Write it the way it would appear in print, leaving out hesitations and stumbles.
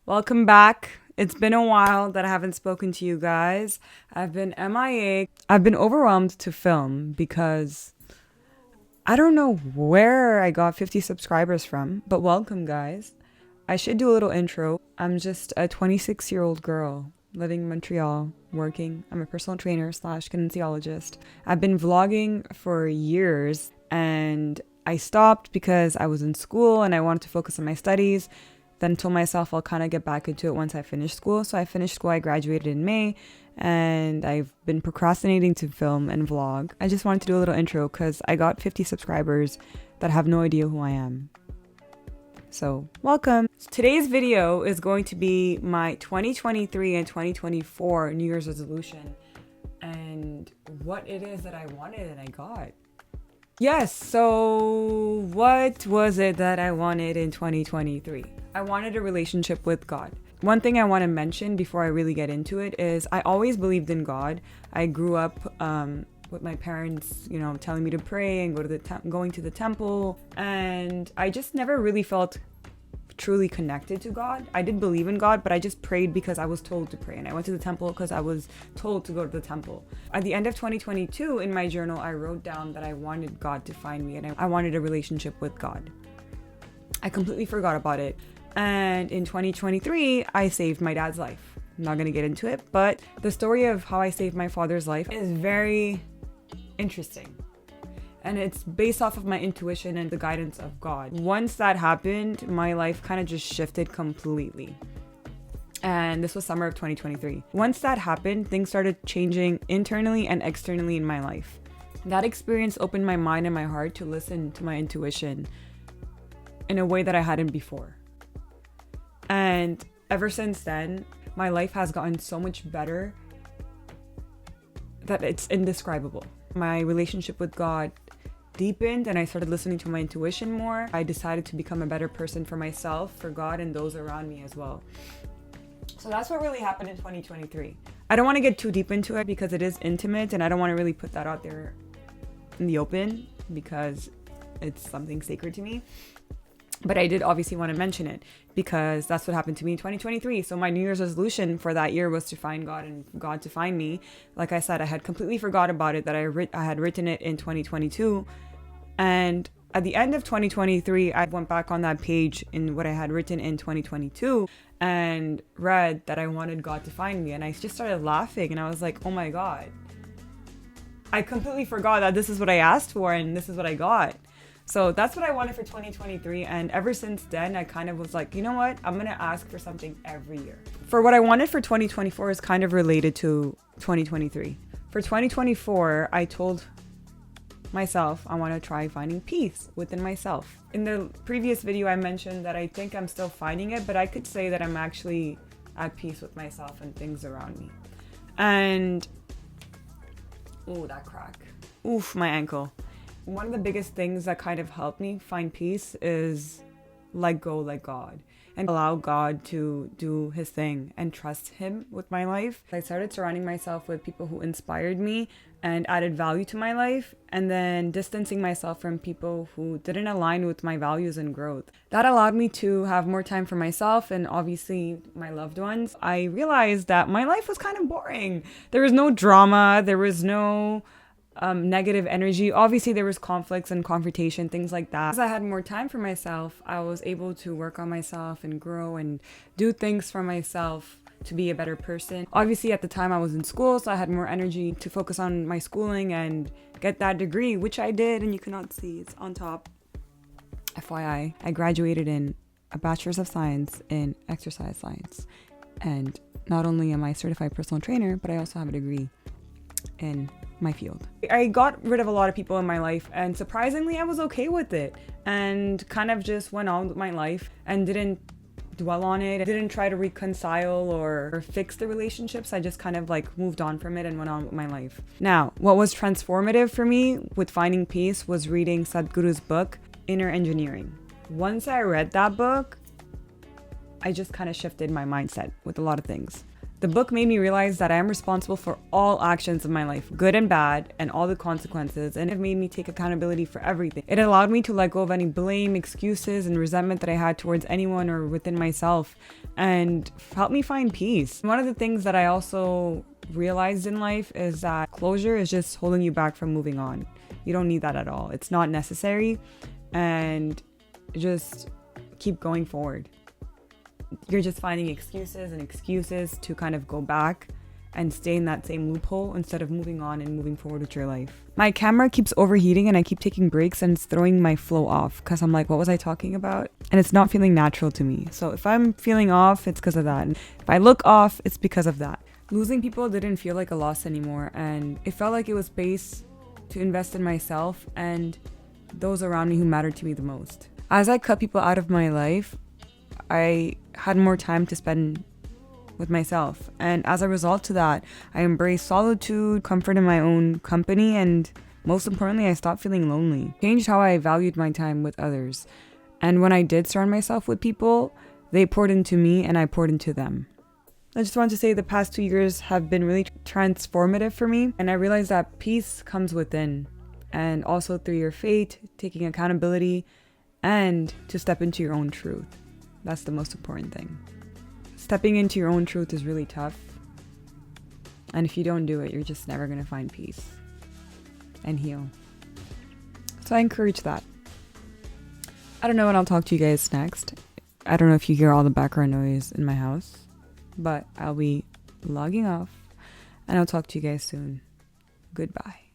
Welcome back. It's been a while that I haven't spoken to you guys. I've been MIA. I've been overwhelmed to film because I don't know where I got 50 subscribers from, but welcome, guys. I should do a little intro. I'm just a 26-year-old girl living in Montreal, working. I'm a personal trainer slash kinesiologist. I've been vlogging for years and I stopped because I was in school and I wanted to focus on my studies. Then told myself I'll kind of get back into it once I finish school. So I finished school, I graduated in May, and I've been procrastinating to film and vlog. I just wanted to do a little intro because I got 50 subscribers that have no idea who I am. So welcome. Today's video is going to be my 2023 and 2024 New Year's resolution and what it is that I wanted and I got. Yes, so what was it that I wanted in 2023? I wanted a relationship with God. One thing I want to mention before I really get into it is I always believed in God. I grew up with my parents, telling me to pray and going to the temple, and I just never really felt truly connected to God. I did believe in God, but I just prayed because I was told to pray, and I went to the temple because I was told to go to the temple. At the end of 2022, in my journal, I wrote down that I wanted God to find me and I wanted a relationship with God. I completely forgot about it. And in 2023, I saved my dad's life. I'm not going to get into it, but the story of how I saved my father's life is very interesting. And it's based off of my intuition and the guidance of God. Once that happened, my life kind of just shifted completely. And this was summer of 2023. Once that happened, things started changing internally and externally in my life. That experience opened my mind and my heart to listen to my intuition in a way that I hadn't before. And ever since then, my life has gotten so much better that it's indescribable. My relationship with God deepened and I started listening to my intuition more. I decided to become a better person for myself, for God, and those around me as well. So that's what really happened in 2023. I don't want to get too deep into it because it is intimate and I don't want to really put that out there in the open because it's something sacred to me. But I did obviously want to mention it because that's what happened to me in 2023. So my New Year's resolution for that year was to find God and God to find me. Like I said, I had completely forgot about it, that I had written it in 2022. And at the end of 2023, I went back on that page in what I had written in 2022 and read that I wanted God to find me. And I just started laughing and I was like, oh my God. I completely forgot that this is what I asked for and this is what I got. So that's what I wanted for 2023. And ever since then, I kind of was like, you know what? I'm going to ask for something every year. For what I wanted for 2024 is kind of related to 2023. For 2024, I told myself I want to try finding peace within myself. In the previous video, I mentioned that I think I'm still finding it, but I could say that I'm actually at peace with myself and things around me. And, oh, that crack. Oof, my ankle. One of the biggest things that kind of helped me find peace is let go, let God, and allow God to do his thing and trust him with my life. I started surrounding myself with people who inspired me and added value to my life, and then distancing myself from people who didn't align with my values and growth. That allowed me to have more time for myself and obviously my loved ones. I realized that my life was kind of boring. There was no drama, there was no negative energy. Obviously there was conflicts and confrontation, things like that. As I had more time for myself, I was able to work on myself and grow and do things for myself to be a better person. Obviously at the time I was in school, so I had more energy to focus on my schooling and get that degree, which I did, and you cannot see, it's on top. FYI, I graduated in a Bachelor's of Science in Exercise Science. And not only am I a certified personal trainer, but I also have a degree in my field. I got rid of a lot of people in my life, and surprisingly I was okay with it and kind of just went on with my life and didn't dwell on it. I didn't try to reconcile or fix the relationships. I just kind of like moved on from it and went on with my life. Now, what was transformative for me with finding peace was reading Sadhguru's book, Inner Engineering. Once I read that book, I just kind of shifted my mindset with a lot of things. The book made me realize that I am responsible for all actions of my life, good and bad, and all the consequences, and it made me take accountability for everything. It allowed me to let go of any blame, excuses, and resentment that I had towards anyone or within myself, and helped me find peace. One of the things that I also realized in life is that closure is just holding you back from moving on. You don't need that at all. It's not necessary, and just keep going forward. You're just finding excuses and excuses to kind of go back and stay in that same loophole instead of moving on and moving forward with your life. My camera keeps overheating and I keep taking breaks and it's throwing my flow off because I'm like, what was I talking about? And it's not feeling natural to me. So if I'm feeling off, it's because of that. And if I look off, it's because of that. Losing people didn't feel like a loss anymore, and it felt like it was space to invest in myself and those around me who mattered to me the most. As I cut people out of my life, I had more time to spend with myself. And as a result to that, I embraced solitude, comfort in my own company, and most importantly, I stopped feeling lonely. Changed how I valued my time with others. And when I did surround myself with people, they poured into me and I poured into them. I just want to say the past 2 years have been really transformative for me. And I realized that peace comes within, and also through your faith, taking accountability, and to step into your own truth. That's the most important thing. Stepping into your own truth is really tough. And if you don't do it, you're just never going to find peace and heal. So I encourage that. I don't know when I'll talk to you guys next. I don't know if you hear all the background noise in my house, but I'll be logging off and I'll talk to you guys soon. Goodbye.